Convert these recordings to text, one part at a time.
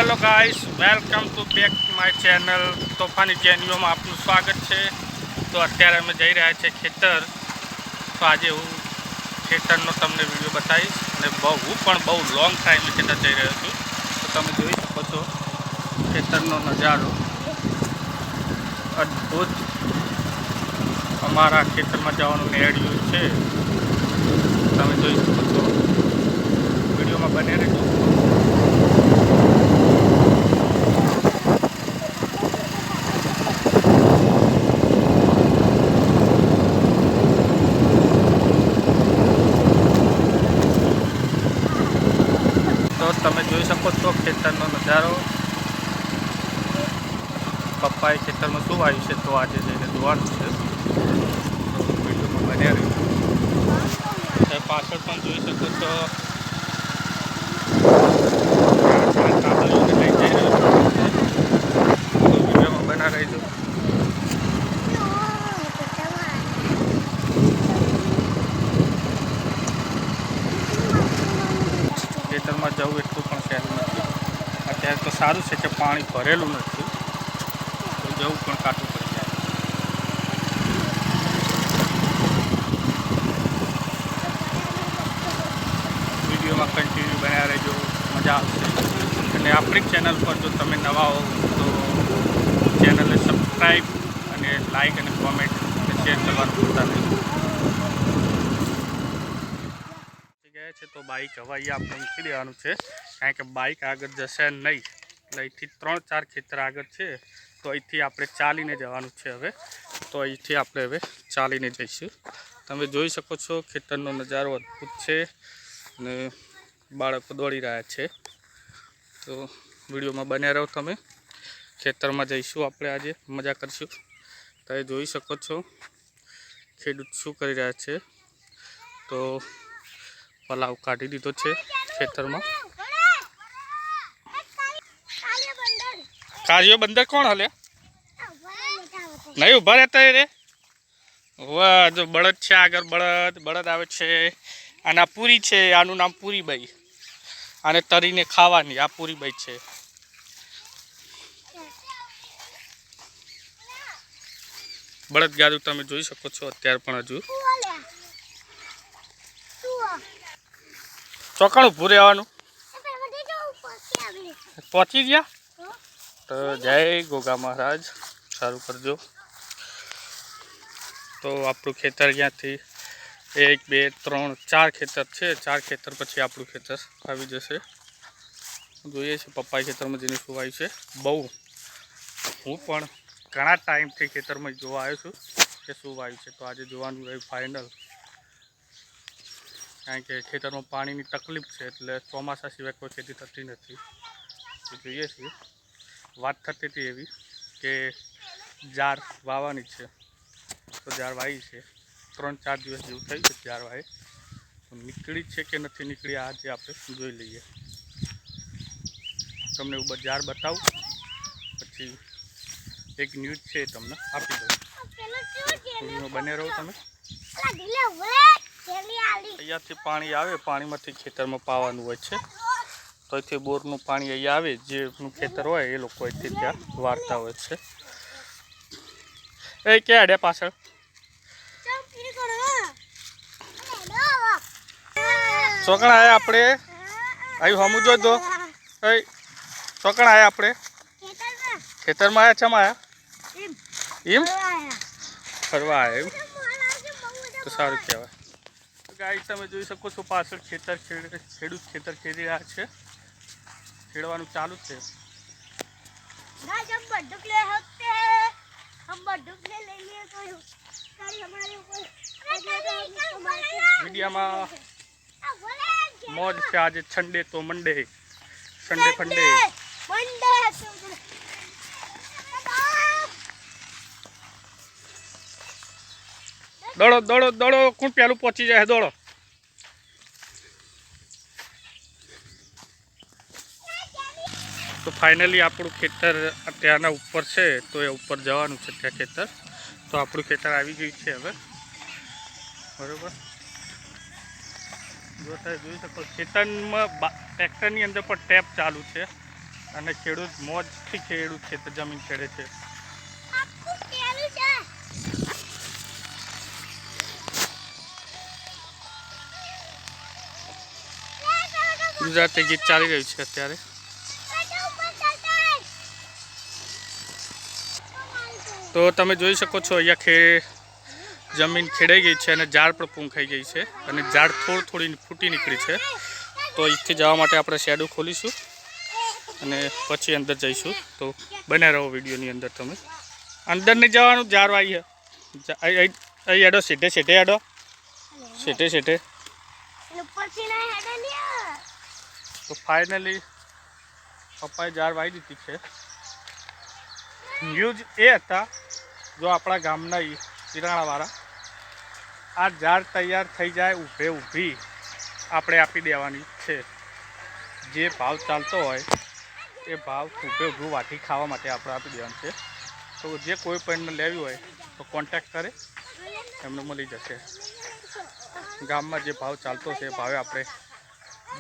Hello guys, welcome to back my channel તોફાની જેન્યુમાં આપનું સ્વાગત છે। તો અત્યારે અમે જઈ રહ્યા છીએ ખેતર। તો આજે હું ખેતરનો તમને વિડીયો બતાવીશ અને હું પણ બહુ લોંગ ટાઈમ ખેતર જઈ રહ્યો છું। તો તમે જોઈ શકો છો ખેતરનો નજારો અદ્ભુત। અમારા ખેતરમાં જવાનું નેડિયું છે, તમે જોઈ શકો છો। વિડીયોમાં બને રહેજો। તો તમે જોઈ શકો છો ખેતરનો નજારો। પપ્પાએ ખેતરમાં શું આવ્યું છે તો આજે જઈને જોવાનું છે, તો વિડીયોમાં બન્યા રહ્યું। પાછળ પણ જોઈ શકો છો કાદવને લઈ જઈ રહ્યો છું, તો વિડીયોમાં બના રહેજો। ખેતરમાં જવું એટલું પણ સહેલું નથી। અત્યારે તો સારું છે કે પાણી ભરેલું નથી, તો જવું પણ કાઢવું પડી જાય। વિડીયોમાં કન્ટિન્યુ બન્યા રહેજો, મજા આવશે। અને આપણી ચેનલ પર જો તમે નવા હો તો ચેનલને સબસ્ક્રાઈબ અને લાઈક અને કોમેન્ટ અને શેર કરવાનું ભૂલતા નહીં। ગયા છે તો બાઇક હવે અહીંયા આપણે મૂકી દેવાનું છે, કારણ કે બાઇક આગળ જશે નહીં। એટલે અહીંથી 3-4 ખેતર આગળ છે, તો અહીંથી આપણે ચાલીને જવાનું છે હવે। તો અહીંથી આપણે હવે ચાલીને જઈશું। તમે જોઈ શકો છો ખેતરનો નજારો અદ્ભુત છે અને બાળકો દોડી રહ્યા છે। તો વિડીયોમાં બન્યા રહો તમે। ખેતરમાં જઈશું આપણે આજે, મજા કરીશું। તમે જોઈ શકો છો ખેડૂત શું કરી રહ્યા છે। તો પલાવ કાઢી દીધો છે ખેતરમાં। કાર્યો બંદર કોણ હલે નહીં ઉભા રહેતા રે? વાહ, જો બળદ છે આગળ, બળદ આવે છે। અને આ પૂરી છે, આનું નામ પૂરીબાઈ। આને તરીને ખાવાની આ પૂરીબાઈ છે। બળદ ગાડું તમે જોઈ શકો છો અત્યારે પણ હજુ ચોકણ ઊભું રહેવાનું। પહોંચી ગયા તો જય ગોગા મહારાજ, સારું કરજો। તો આપણું ખેતર અહીંયાથી 1 2 3 4 ખેતર છે, 4 ખેતર પછી આપણું ખેતર આવી જશે। જોઈએ છે પપ્પાએ ખેતરમાં જઈને શું આવ્યું છે। બહુ હું પણ ઘણા ટાઈમથી ખેતરમાં જોવા આવ્યો છું કે શું આવ્યું છે, તો આજે જોવાનું રહ્યું ફાઇનલ। કારણ કે ખેતરમાં પાણીની તકલીફ છે, એટલે ચોમાસા સિવાય કોઈ ખેતી થતી નથી। તો જોઈએ છીએ, વાત થતી હતી એવી કે જાર વાવવાની છે, તો જાર વાવી છે। 3-4 દિવસ જેવું થયું છે જાર વાવે, તો નીકળી છે કે નથી નીકળી આજે આપણે જોઈ લઈએ। તમને હું જાર બતાવું, પછી એક ન્યૂઝ છે તમને આપી દઉં। બને રહો તમે। અહીંયાથી પાણી આવે, પાણીમાંથી ખેતરમાં પાવાનું હોય છે। તો અહીંથી બોરનું પાણી અહીંયા આવે, જેનું ખેતર હોય એ લોકો અહીંથી ત્યાં વાળતા હોય છે। એ ક્યાં અડે પાછળ ચોકણ આયા આપણે આવ્યું હમું જો દો। ચોકણ આયા આપણે ખેતરમાં આવ્યા, ચમ આવ્યા એમ ફરવા આવ્યા એમ, તો સારું કહેવાય। ગાઈસ તમે જોઈ શકો છો પાછળ ખેડૂત ખેતર ખેડી રહ્યા છે, ખેડવાનું ચાલુ છે। મીડિયામાં મોજ છે આજે, છંડે તો મંડે, સંડે ફંડે। દોડો દોડો દોડો, કોણ પેલું પહોંચી જાય, દોડો। તો ફાઇનલી આપણું ખેતર ત્યાંના ઉપર છે, તો એ ઉપર જવાનું છે ત્યાં ખેતર। તો આપણું ખેતર આવી ગયું છે હવે, બરાબર। જો તમે જોઈ શકો ખેતરમાં ટ્રેક્ટરની અંદર પણ ટેપ ચાલુ છે, અને ખેડૂત મોજથી ખેડૂત ખેતર જમીન ખેડે છે. ગુજરાતી ગીત ચાલી રહ્યું છે અત્યારે. તો તમે જોઈ શકો છો અહીંયા જમીન ખેડાઈ ગઈ છે અને ઝાડ પણ પૂંખાઈ ગઈ છે અને ઝાડ થોડી ફૂટી નીકળી છે. તો અહીંથી જવા માટે આપણે શેડો ખોલીશું અને પછી અંદર જઈશું. તો બને રહો વિડીયોની અંદર. તમે અંદર નહીં જવાનું, ઝાડ આવી અહીં હેડો, સીધે હેડો, સીધે. તો ફાઇનલી પપ્પાએ ઝાડ વાવી દીધી છે. ન્યૂઝ એ હતા, જો આપણા ગામના હિરાણાવાળા આ ઝાડ તૈયાર થઈ જાય ઊભી આપણે આપી દેવાની છે. જે ભાવ ચાલતો હોય એ ભાવ ઊભું વાટી ખાવા માટે આપણે આપી દેવાનું છે. તો જે કોઈ પણ લેવી હોય તો કોન્ટેક્ટ કરે, એમને મળી જશે. ગામમાં જે ભાવ ચાલતો છે એ ભાવે આપણે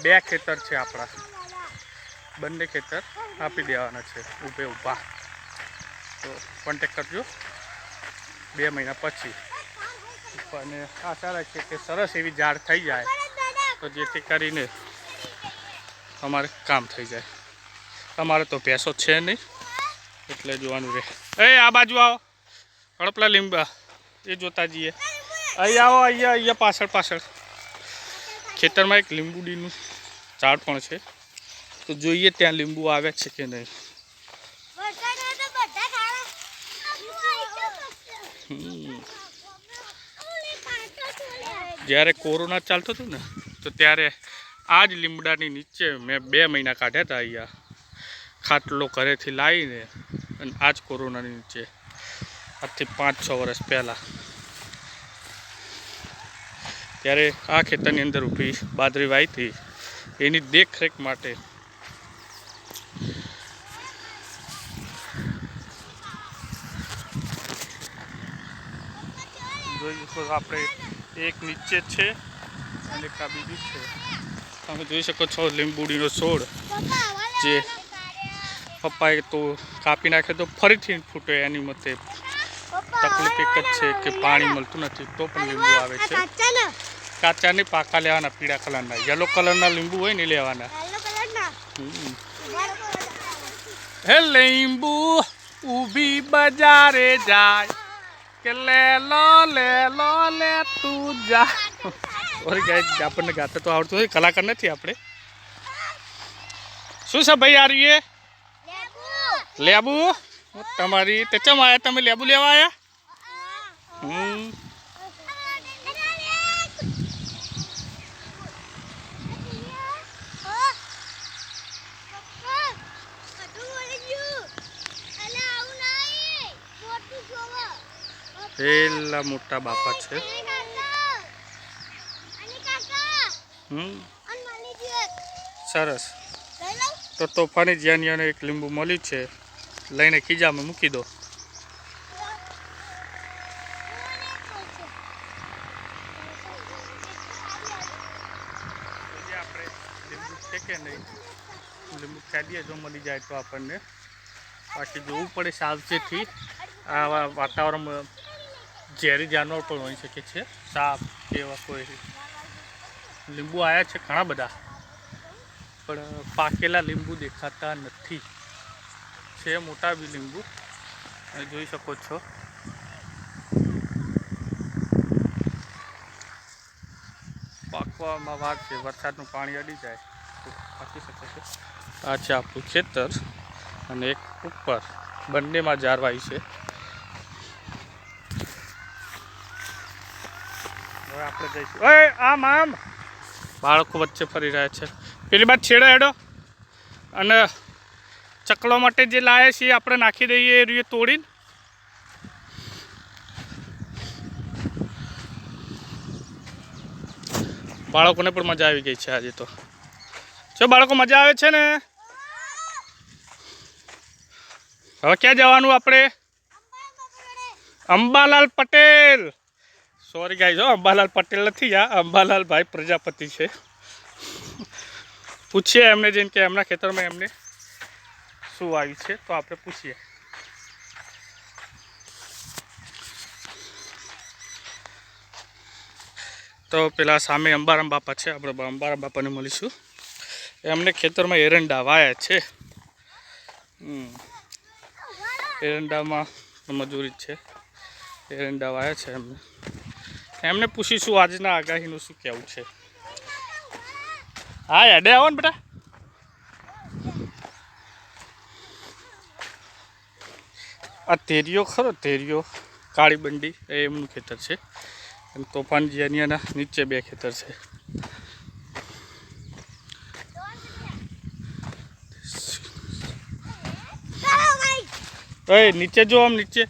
2 ખેતર છે આપણા, બંને ખેતર આપી દેવાના છે ઊભા. તો કોન્ટેક્ટ કરજો 2 મહિના પછી. અને આશા રાખીએ કે સરસ એવી ઝાડ થઈ જાય તો જેથી કરીને અમારે કામ થઈ જાય. અમારે તો ભેંસો છે નહીં એટલે જોવાનું રહે. આ બાજુ આવો, હડપલા લીંબા એ જોતા જઈએ. અહીં આવો, અહીંયા પાછળ ખેતરમાં એક લીંબુડીનું ઝાડ પણ છે. તો જોઈએ ત્યાં લીંબુ આવે છે કે નહીં. જ્યારે કોરોના ચાલતો હતો ને તો ત્યારે આ જ લીમડાની નીચે મેં 2 મહિના કાઢ્યા હતા. અહીંયા ખાટલો ઘરેથી લાવીને, અને આ જ કોરોનાની નીચે આજથી 5-6 વર્ષ પહેલાં. ત્યારે આ ખેતરની અંદર ઊભી બાજરી વાવી હતી. એની દેખરેખ માટે જોઈ શકો આપણે એક નીચે છે અને એક આ બીજી છે. તમે જોઈ શકો છો લીંબુડીનો છોડ જે પપ્પાએ તો કાપી નાખે તો ફરીથી ફૂટે. એની મતે તકલીફ એક જ છે કે પાણી મળતું નથી, તો પણ લીંબુ આવે છે. કાચા નહીં, પાકા લેવાના, પીળા કલરના. યલો કલરના લીંબુ હોય ને લેવાના. હે લીંબુ ઊભી બજારે જાય કે લે તું જા. ઓરી ગાય આપણને ગાતા તો આવડતું હોય, કલાકાર નથી આપણે. શું છે ભાઈ? આ રહીએ લેબુ. તમારી તે ચમ આવ્યા તમે? લેબુ લેવા આવ્યા? પેલા મોટા બાપા છે. સરસ. તો તોફાની જ્યાનિયાને એક લીંબુ મળ્યું છે, લઈને ખીજામાં મૂકી દો. આપણે લીંબુ છે કે નહીં, લીંબુ ખાડીએ જો મળી જાય તો આપણને. બાકી જોવું પડે સાવચેતી. આ વાતાવરણમાં ઝેરી જાનવર પણ હોઈ શકે છે, સાપ એવા કોઈ. લીંબુ આવ્યા છે ઘણા બધા, પણ પાકેલા લીંબુ દેખાતા નથી. છે મોટા બી લીંબુ, જોઈ શકો છો. પાકવામાં વાર છે, વરસાદનું પાણી અડી જાય તો પાકી શકે છે. આ છે આપણું ખેતર અને એક ઉપર બંનેમાં ઝારવાઈ છે. હવે આપણે જઈશું. આમ બાળકો વચ્ચે ફરી રહ્યા છે. પેલી બાદ છેડો હેડો. અને ચકલો માટે જે લાયા છીએ આપણે નાખી દઈએ એ રીતે તોડીને. બાળકોને પણ મજા આવી ગઈ છે આજે તો. જો બાળકો મજા આવે છે ને. હવે ક્યાં જવાનું આપણે? અંબાલાલ પટેલ. સોરી ગાઈઝ, અંબાલાલ પટેલ નથી, આ અંબાલાલ ભાઈ પ્રજાપતિ છે. પૂછીએ એમને જઈને કે એમના ખેતરમાં એમને શું આવ્યું છે તો આપણે પૂછીએ. તો પેલા સામે અંબારામ બાપા છે, આપણે અંબારામ બાપાને મળીશું. એમને ખેતરમાં એરંડા વાયા છે. એરંડામાં મજૂરી છે, એરંડા વાયા છે એમને પૂછીશું આજના આગાહીનું શું કહેવું છે. હા હેડે આવો ને બેટા. આ તેરીઓ ખરો, તેરીઓ કાળી બંડી એ એમનું ખેતર છે. અને તોફાનજી અહીંયાના નીચે 2 ખેતર છે. એ નીચે જો, આમ નીચે.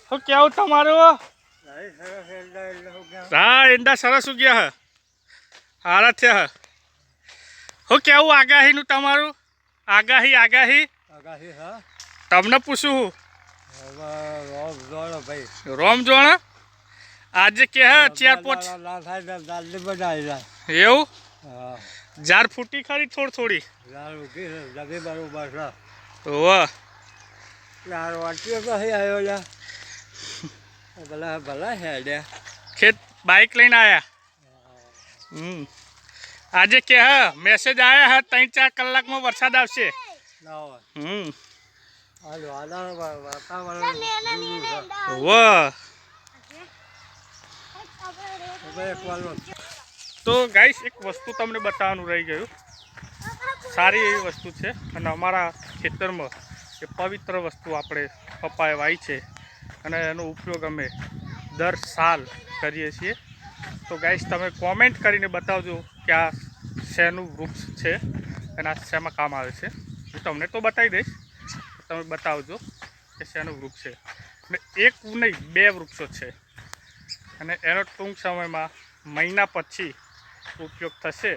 શું કેવું તમારું? હા એંડા સરસ ઉગ્યા હે, સારા થયા હે. શું કેવું આગાહીનું તમારું? આગાહી આગાહી તમને પૂછું. રોમ જોણ આજે કે હે 4-5 એવું ઝાર ફૂટી ખરી થોડી ખેત બાઇક લઈને આયા. આજે કે હે મેસેજ આયા હે 3-4 કલાકમાં વરસાદ આવશે. તો ગાઈસ એક વસ્તુ તમને બતાવવાનું રહી ગયું. સારી એવી વસ્તુ છે અને અમારા ખેતરમાં એ પવિત્ર વસ્તુ આપણે પપ્પાએ વાવી છે અને એનો ઉપયોગ અમે દર સાલ કરીએ છીએ. તો ગાઈસ તમે કોમેન્ટ કરીને બતાવજો કે આ શેનું વૃક્ષ છે અને આ શેમાં કામ આવે છે. હું તમને તો બતાવી દઈશ, તમે બતાવજો કે શેનું વૃક્ષ છે. અને એક નહીં 2 વૃક્ષો છે અને એનો ટૂંક સમયમાં મહિના પછી ઉપયોગ થશે.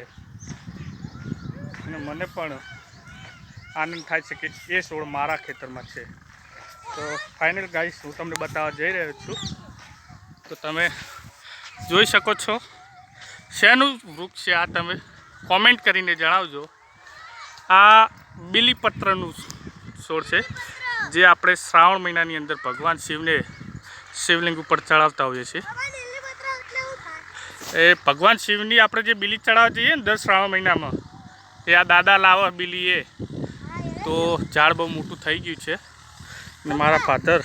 અને મને પણ આનંદ થાય છે કે એ છોડ મારા ખેતરમાં છે. તો ફાઇનલ ગાઈસ હું તમને બતાવવા જઈ રહ્યો છું. તો તમે જોઈ શકો છો શેનું વૃક્ષ છે આ, તમે કોમેન્ટ કરીને જણાવજો. આ બીલીપત્રનું છોડ છે જે આપણે શ્રાવણ મહિનાની અંદર ભગવાન શિવને શિવલિંગ ઉપર ચડાવતા હોઈએ છીએ. એ ભગવાન શિવની આપણે જે બીલી ચડાવવા જઈએ ને દર શ્રાવણ મહિનામાં, એ આ દાદા લાવે બીલી. એ તો ઝાડ બહુ મોટું થઈ ગયું છે અને મારા ફાધર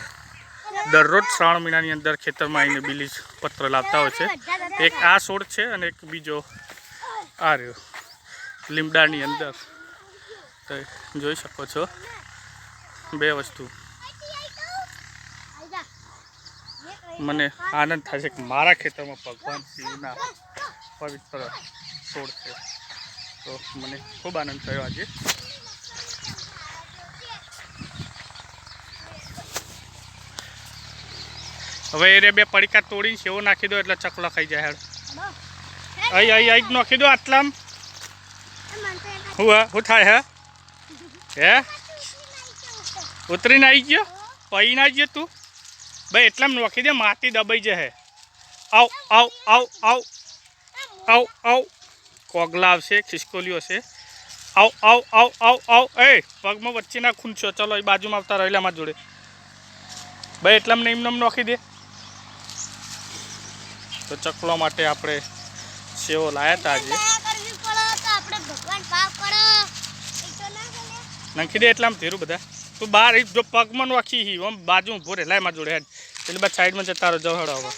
દરરોજ શ્રાવણ મહિનાની અંદર ખેતરમાં આવીને બીલી પત્ર લાવતા હોય છે. એક આ છોડ છે અને એક બીજો આ રહ્યો લીમડાની અંદર. તો જોઈ શકો છો 2 વસ્તુ. મને આનંદ થાય છે કે મારા ખેતરમાં ભગવાન શિવના પવિત્ર છોડ છે. તો મને ખૂબ આનંદ થયો આજે. હવે એ 2 પડીકા તોડીને સેવો નાખી દો એટલે ચકલો ખાઈ જાય. અહીં નાખી દો આટલામ. શું થાય હે ઉતરીને આવી ગયો, પૈને આવી ગયો તું ભાઈ. એટલામ નોખી દે, માટી દબાઈ જશે. આવ આવ આવ આવ આવ આવ કોગલા આવશે, ખિસકોલીઓ છે. આવ આવ આવ આવ આવ. એ પગમાં વચ્ચેના ખૂન છો. ચલો એ બાજુમાં આવતા રહેલા મારા જોડે ભાઈ. એટલામ ને એમને નોખી દે. તો ચકલો માટે આપણે સેવો લાયા હતા આજે. નાખી દે એટલામ ધીરું બધા. તું બહાર જો પગમાં નોખી આમ બાજુ ઊભો રહે. લાય મારા જોડે હેડ. એટલે બાદ સાઈડમાં જતા રહો. જવડો હવે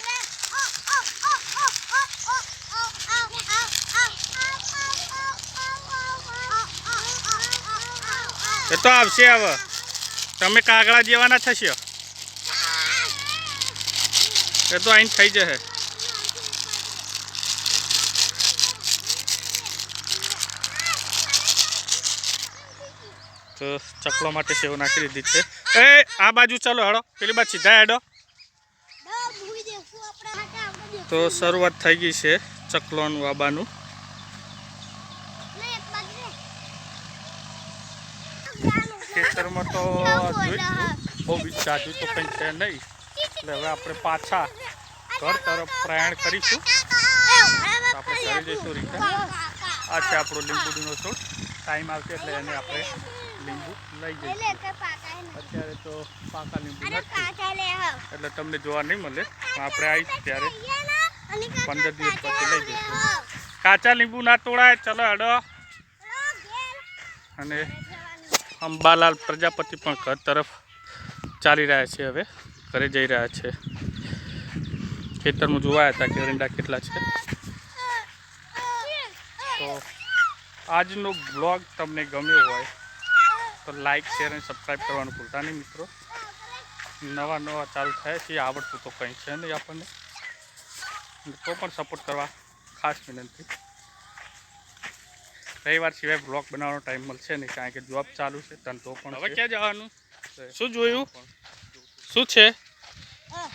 એ તો આવશે. હવે તમે કાગડા જેવાના થશો એ તો અહીં થઈ જશે. તો ચકલો માટે સેવ નાખી દીધી છે. એ આ બાજુ ચાલો હેડો, પેલી બાજુ સીધા હેડો. તો શરૂઆત થઈ ગઈ છે ચકલોનું આબાનું. ખેતરમાં તો જોઈશું બહુ જાજુ તો કંઈ છે નહીં. એટલે હવે આપણે પાછા ઘર તરફ પ્રયાણ કરીશું. આપણે ઘરે જઈશું રિટર્ન. આ છે આપણો લીંબુડીનો છોડ. ટાઈમ આવશે એટલે એને આપણે લીંબુ લઈ જઈશું. અત્યારે તો પાકા લીંબુ નથી એટલે તમને જોવા નહીં મળે. આપણે આવીશું ત્યારે 15 દિવસ પછી લઈ જઈશું. કાચા લીંબુ ના તોડાય. ચલો હડો. અને અંબાલાલ પ્રજાપતિ પણ ઘર તરફ ચાલી રહ્યા છે. હવે ઘરે જઈ રહ્યા છે. ખેતરમાં જોવાયા હતા કે એરંડા કેટલા છે. તો આજનો બ્લોગ તમને ગમ્યો હોય તો લાઈક શેર અને સબસ્ક્રાઈબ કરવાનું ભૂલતા નહીં મિત્રો. નવા ચાલુ થાય છે. આવડતું તો કંઈ છે નહીં આપણને, તો પણ સપોર્ટ કરવા ખાસ વિનંતી. રવિવાર સિવાય બ્લોગ બનાવવાનો ટાઈમ મળશે નહીં કારણ કે જોબ ચાલુ છે. ધંધો પણ. હવે ક્યાં જવાનું? શું જોયું? શું છે?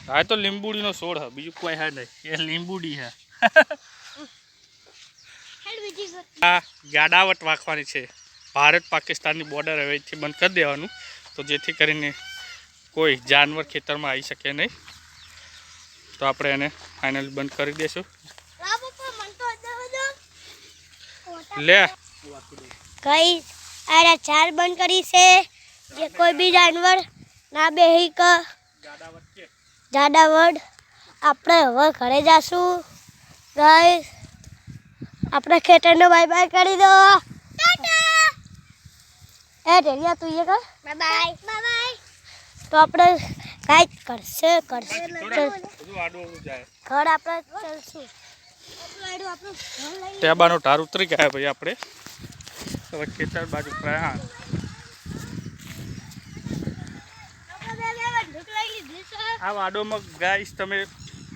હા તો લીંબુડીનો છોડ હે, બીજું કોઈ હે નહીં. એ લીંબુડી હે. આ ગાડાવટ વાંખવાની છે. ભારત પાકિસ્તાનની બોર્ડર હવેથી બંધ કરી દેવાનું, તો જેથી કરીને કોઈ જાનવર ખેતરમાં આવી શકે નહીં. તો આપણે એને ફાઇનલી બંધ કરી દઈશું. લે કઈ આરા ચાર બંધ કરી છે જે કોઈ બી જાનવર ના બેહી ક જાડાવડ. આપણે હવે ઘરે જાશું ગાઈસ. આપણે ખેતરનો બાય બાય કરી દો. એ ઢેલિયા તું એ કર બાય બાય. તો આપણે કાંઈ કરશે ઘર આપણે ચાલશું. ટેબાનો ઢાર ઉતરી ગયા ભાઈ. આપણે હવે ખેતર બાજુ પ્રયાણ. આ વાડોમાં ગાઈસ તમે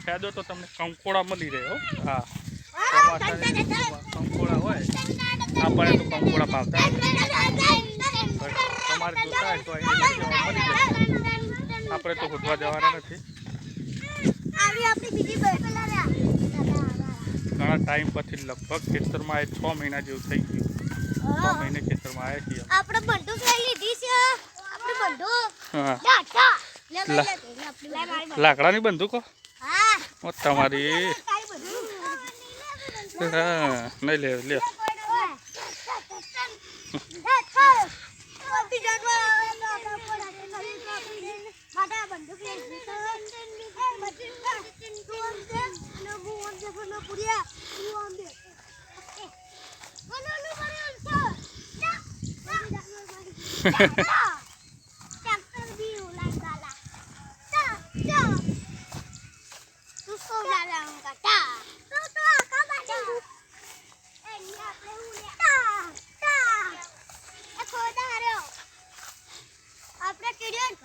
ફાયદો તો તમને કંકોડા મળી રહે. હા, કંકોડા હોય. આપણે તો કંકોડા ભાવતા. તમારે જોતા હોય તો મળી જશે. આપણે તો શોધવા જવાના નથી. ઘણા ટાઈમ પછી લગભગ ખેતરમાં આવે 6 મહિના જેવું થઈ ગયું. 6 મહિને ખેતરમાં આવ્યા છીએ. આપણે બંદૂક લઈ લીધી છે. આપણે બંદૂક લાકડાની બંદૂકો તમારી. હા નહીં લે લે.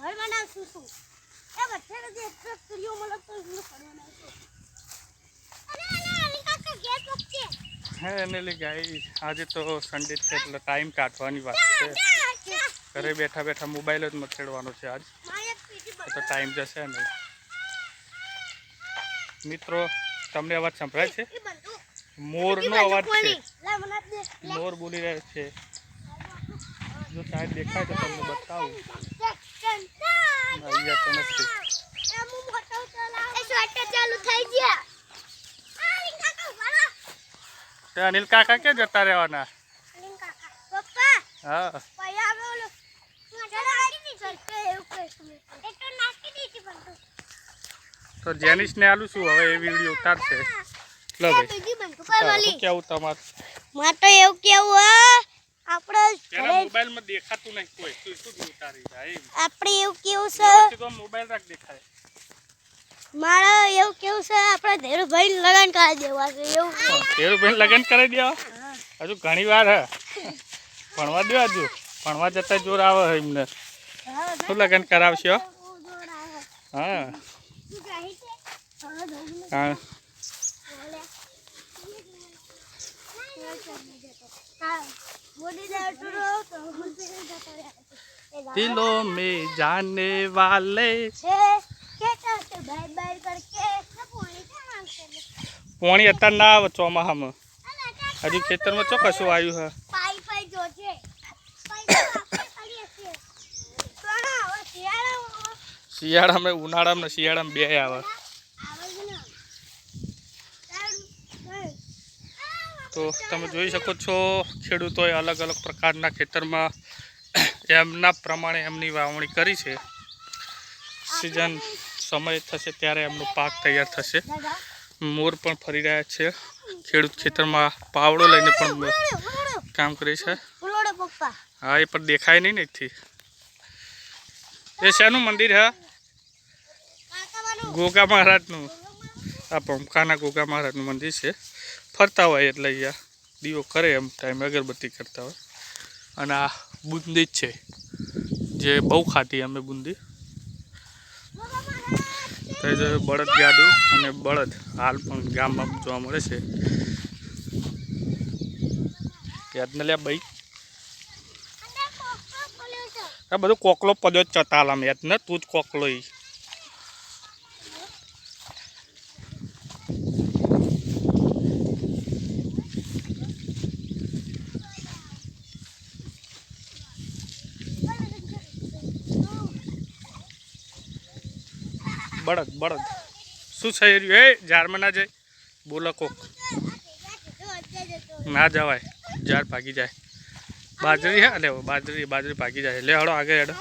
ઘર બનાવશું શું એ બચ્ચા જે સ્ટુડિયો મળે તો એનું ઘર બનાવશું. અને કાકા ગેસ વખતે હે એને લે ગાઈ. આજે તો સન્ડે છે એટલે ટાઈમ કાઢવાની વાત છે. ઘરે બેઠા બેઠા મોબાઈલ જ મચેડવાનો છે આજ. તો ટાઈમ જશે નહીં. મિત્રો તમને અવાજ સંભળાય છે? મોરનો અવાજ છે. મોર બોલી રહ્યો છે. જો સાહેબ દેખાય તો તમને બતાવું. અહીંયા તો નથી. અનિલ કાકા ક્યાં જતા રહેવાના? હા તો જેનિસને આલું છું હવે એ વિડીયો ઉતારશે. લો ભાઈ કેવું તમારું? મારે તો એવું કેવું આપણે મોબાઈલમાં દેખાતું નહીં કોઈ. તું શું ઉતારી જાય? આપણે એવું કેવું છે તો મોબાઈલ રાખ દેખાય. મારે એવું કેવું છે આપણે ધીરુભાઈ લગન કરાવી દેવા છે. એવું ધીરુભાઈ લગન કરાવી દેવા? હજુ ઘણી વાર હે. ભણવા દો. હજુ ભણવા જતા જોર આવે એમને. શું લગન કરાવશે? હા હા दिलों में जाने वाले पानी अत्यार ना आवे ચોમાહામાં. हजू खेतर में चो कशु आयु है. શિયાળા में ઉનાળા में શિયાળા में બે આવે. તો તમે જોઈ શકો છો ખેડૂતોએ અલગ અલગ પ્રકારના ખેતરમાં એમના પ્રમાણે એમની વાવણી કરી છે. સિઝન સમય થશે ત્યારે એમનો પાક તૈયાર થશે. મોર પણ ફરી રહ્યા છે. ખેડૂત ખેતરમાં પાવડો લઈને પણ કામ કરે છે. હા, એ પણ દેખાય નહીં ને એથી. એ શેનું મંદિર હે? ગોગા મહારાજનું. આ પંપકાના ગોગા મહારાજનું મંદિર છે. ફરતા હોય એટલે અહીંયા દીવો કરે એમ ટાઈમે અગરબત્તી કરતા હોય. અને આ બુંદી જ છે જે બહુ ખાધી અમે બુંદી. તો બળદ ગાડું અને બળદ હાલ પણ ગામમાં જોવા મળે છે. યાદ ન લ્યા ભાઈ, આ બધું કોકલો પડ્યો જ ચતાલામ યાદ ને તું જ કોકલો. બળદ બળદ શું થઈ રહ્યું? એ ઝાડમાં ના જાય, બોલો કોક. ના જવાય, ઝાડ ભાગી જાય. બાજરી હે લે, બાજરી ભાગી જાય. લે હળો આગળ હેડો.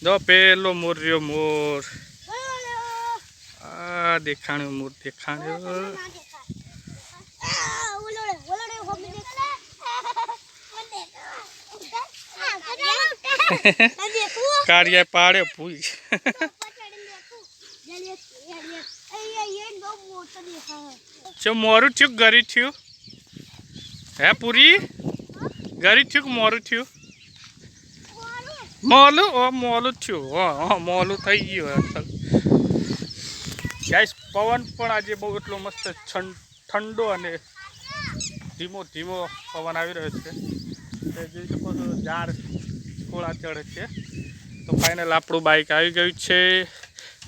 જો પેલો મોર રહ્યો, મોર. આ દેખાણ્યો મોર, દેખાણ્યો. કારિયા પાડે ભૂઈ. જો મોરું થયું ગરી થયું હે પૂરી? ગરી થયું કે મોરું થયું? મોલું. ઓ મોલું થયું. હા, મોલું થઈ ગયું. ગાઈસ, પવન પણ આજે બહુ એટલો મસ્ત ઠંડો અને ધીમો ધીમો પવન આવી રહ્યો છે. જોઈ શકો છો ઝાડ થોડા ચડે છે. તો ફાઇનલ આપણું બાઇક આવી ગયું છે.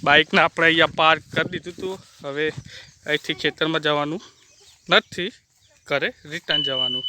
બાઇકને આપણે અહીંયા પાર્ક કરી દીધું હતું. હવે અહીંથી ખેતરમાં જવાનું નથી, ઘરે રિટર્ન જવાનું.